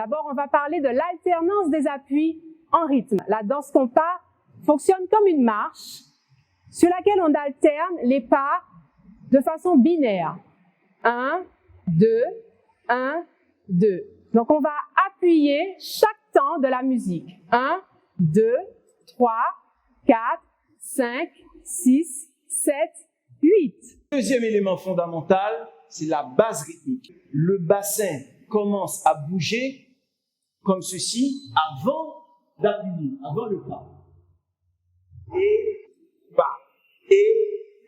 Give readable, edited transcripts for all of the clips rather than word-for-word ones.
D'abord, on va parler de l'alternance des appuis en rythme. La danse compas fonctionne comme une marche sur laquelle on alterne les pas de façon binaire. 1, 2, 1, 2. Donc, on va appuyer chaque temps de la musique. 1, 2, 3, 4, 5, 6, 7, 8. Deuxième élément fondamental, c'est la base rythmique. Le bassin commence à bouger comme ceci avant d'appuyer, avant le pas. Et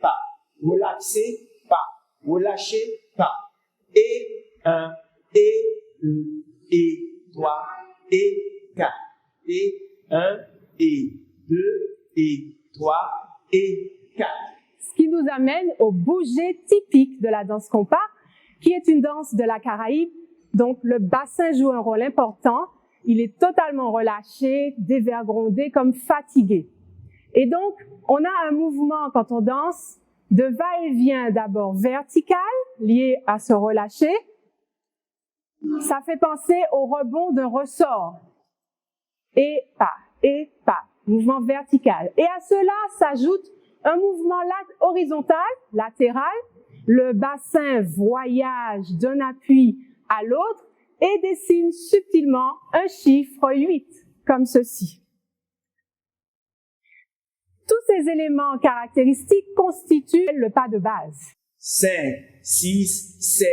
pas. Relaxez, pas. Relâchez, pas. Et 1, et 2, et 3, et 4. Et 1, et 2, et 3, et 4. Ce qui nous amène au bouger typique de la danse compas, qui est une danse de la Caraïbe. Donc, le bassin joue un rôle important. Il est totalement relâché, dévergondé, comme fatigué. Et donc, on a un mouvement, quand on danse, de va-et-vient d'abord vertical, lié à se relâcher. Ça fait penser au rebond d'un ressort. Et pas. Mouvement vertical. Et à cela s'ajoute un mouvement horizontal, latéral. Le bassin voyage d'un appui à l'autre et dessine subtilement un chiffre 8, comme ceci. Tous ces éléments caractéristiques constituent le pas de base. 5, 6, 7,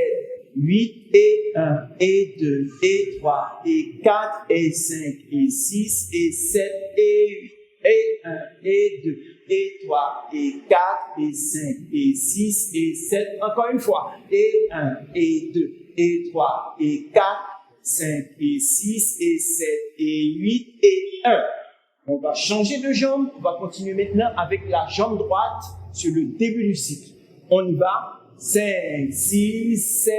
8, et 1, et 2, et 3, et 4, et 5, et 6, et 7, et 8, et 1, et 2, et 3, et 4, et 5, et 6, et 7, encore une fois, et 1, et 2, et 3, et 4, 5, et 6, et 7, et 8, et 1. On va changer de jambe, on va continuer maintenant avec la jambe droite sur le début du cycle. On y va. 5, 6, 7,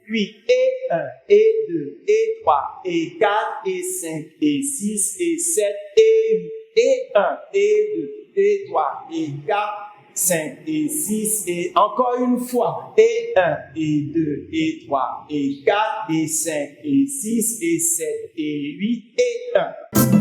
8, et 1, et 2, et 3, et 4, et 5, et 6, et 7, et 8, et 1, et 2, et 3, et 4, 5, et 6, et encore une fois, et 1, et 2, et 3, et 4, et 5, et 6, et 7, et 8, et 1.